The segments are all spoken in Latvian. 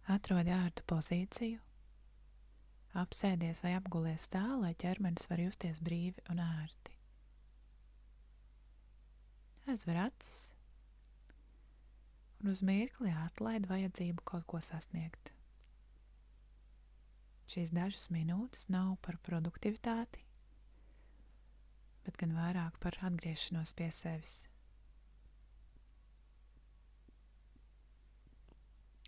Atrodi ērtu pozīciju, apsēdies vai apgulies tā, lai ķermenis var justies brīvi un ērti. Aizver acis un uz mirkli atlaid vajadzību kaut ko sasniegt. Šīs dažas minūtes nav par produktivitāti, bet gan vairāk par atgriešanos pie sevis.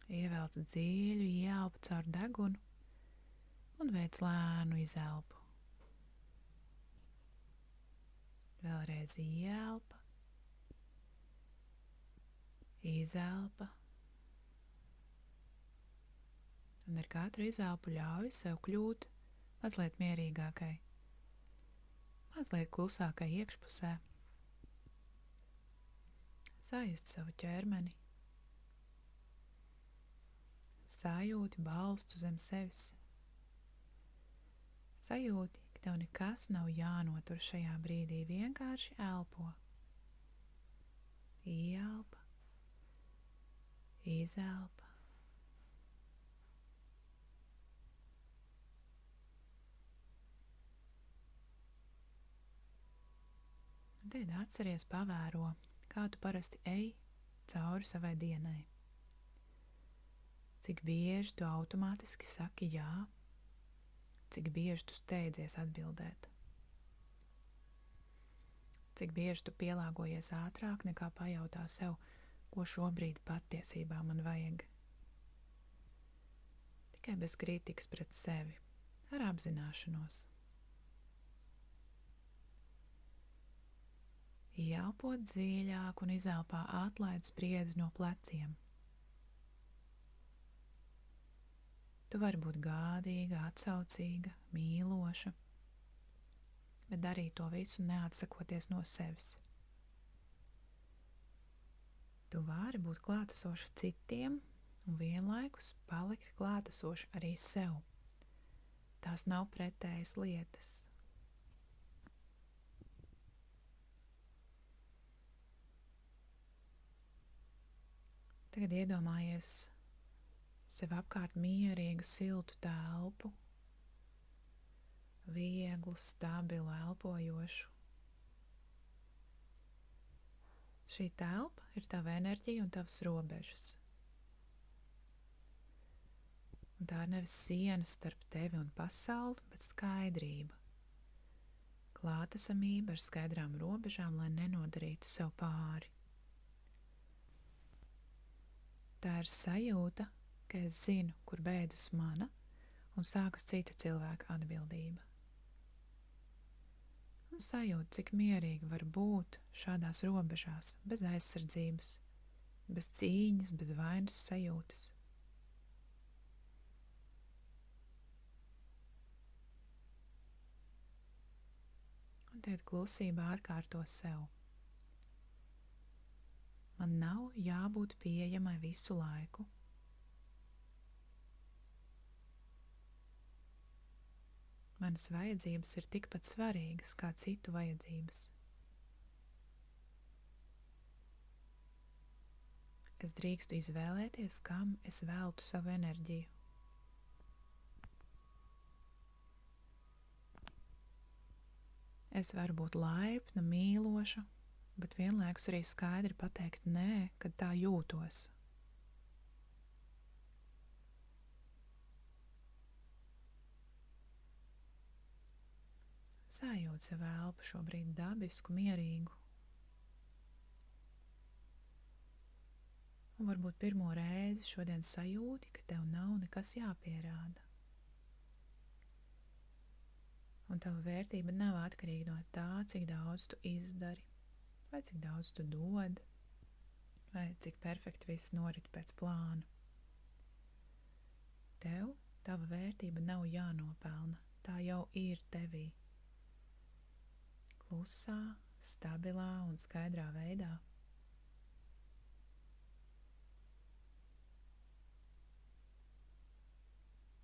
Ievelc dziļu ieelpu caur degunu un veic lēnu izelpu. Vēlreiz ieelpa, izelpa, un ar katru izelpu ļauj sev kļūt mazliet mierīgākai, mazliet klusākai iekšpusē, sajust savu ķermeni, sajūti balstu zem sevis, sajūti, ka tev nekas nav jānotur šajā brīdī, vienkārši elpo. Ieelpa, izelpa. Un tad atceries pavēro, kā tu parasti ej cauri savai dienai. Cik bieži tu automātiski saki jā, cik bieži tu steidzies atbildēt. Cik bieži tu pielāgojies ātrāk nekā pajautā sev, ko šobrīd patiesībā man vajag. Tikai bez kritikas pret sevi, ar apzināšanos. Ieelpot dziļāk un izelpā atlaid spriedzi no pleciem. Tu vari būt gādīga, atsaucīga, mīloša, bet darīt to visu neatsakoties no sevis. Tu vari būt klātesoša citiem un vienlaikus palikt klātesoša arī sev. Tās nav pretējas lietas. Tagad iedomājies sev apkārt mierīgu, siltu telpu, vieglu, stabilu, elpojošu. Šī telpa ir tava enerģija un tavas robežas. Un tā ir nevis sienas starp tevi un pasauli, bet skaidrība. Klātesamība ar skaidrām robežām, lai nenodarītu sev pāri. Tā ir sajūta, ka es zinu, kur beidzas mana un sākas cita cilvēka atbildība. Un sajūta, cik mierīgi var būt šādās robežās, bez aizsardzības, bez cīņas, bez vainas sajūtas. Un tad klusībā atkārto sev. Man nav jābūt pieejamai visu laiku. Manas vajadzības ir tikpat svarīgas kā citu vajadzības. Es drīkstu izvēlēties, kam es veltu savu enerģiju. Es varu būt laipna, mīloša, bet vienlaikus arī skaidri pateikt nē, kad tā jūtos. Sajūt sev elpu šobrīd dabisku, mierīgu. Un varbūt pirmo reizi šodien sajūti, ka tev nav nekas jāpierāda. Un tava vērtība nav atkarīga no tā, cik daudz tu izdari, vai cik daudz tu dod, vai cik perfekti viss norit pēc plāna. Tev tava vērtība nav jānopelna, tā jau ir tevī. Klusā, stabilā un skaidrā veidā.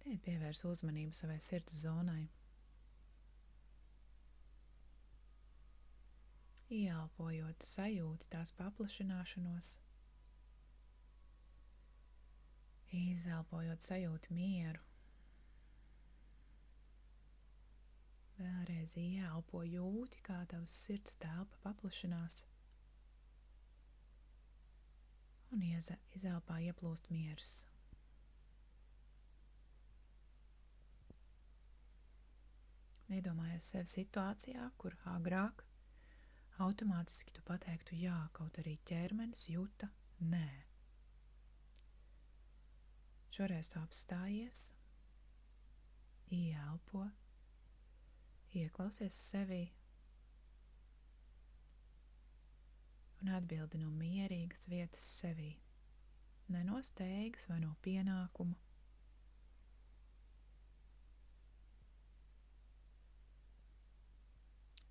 Tad pievērs uzmanību savai sirds zonai. Ieelpojot, sajūti tās paplašināšanos. Izelpojot, sajūti mieru. Vēlreiz ieelpo, jūti, kā tavs sirds telpa paplašinās. Un izelpā ieplūst miers. Iedomājies sevi situācijā, kur agrāk automātiski tu pateiktu jā, kaut arī ķermenis jūta nē. Šoreiz tu apstājies, ieelpo, ieklausies sevī un atbildi no mierīgas vietas sevī, ne no steigas vai no pienākuma.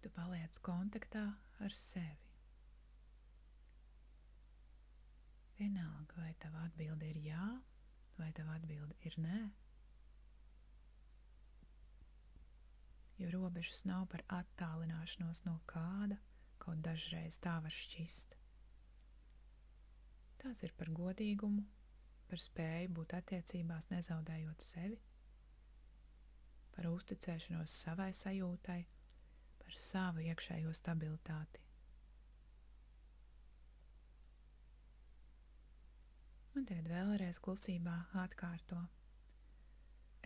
Tu paliec kontaktā ar sevi. Vienalga, vai tava atbilde ir jā, vai tava atbilde ir nē. Jo robežas nav par attālināšanos no kāda, kaut dažreiz tā var šķist. Tās ir par godīgumu, par spēju būt attiecībās nezaudējot sevi, par uzticēšanos savai sajūtai, par savu iekšējo stabilitāti. Un tagad vēlreiz klusībā atkārto.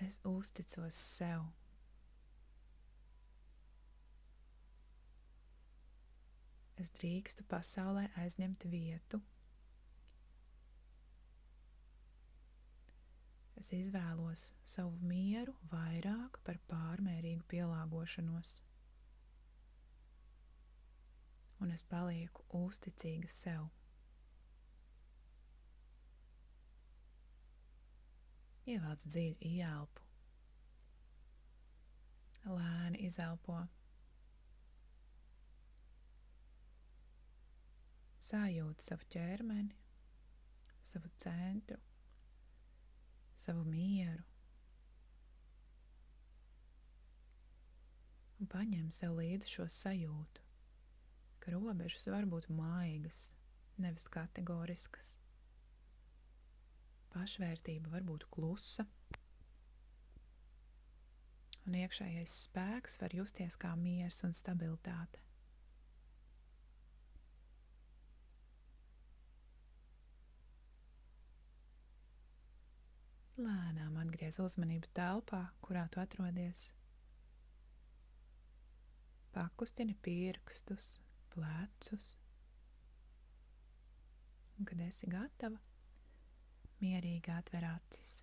Es uzticos sev. Es drīkstu pasaulē aizņemt vietu. Es izvēlos savu mieru vairāk par pārmērīgu pielāgošanos. Un es palieku uzticīga sev. Ievāc dziļu ieelpu. Lēni izelpo. Sajūti savu ķermeni, savu centru, savu mieru. Un paņem sev līdzi šo sajūtu, ka robežas var būt maigas, nevis kategoriskas. Pašvērtība var būt klusa, un iekšējais spēks var justies kā miers un stabilitāte. Lēnām atgriez uzmanību telpā, kurā tu atrodies. Pakustini pirkstus, plecus. Un, kad esi gatava, mierīgi atver acis.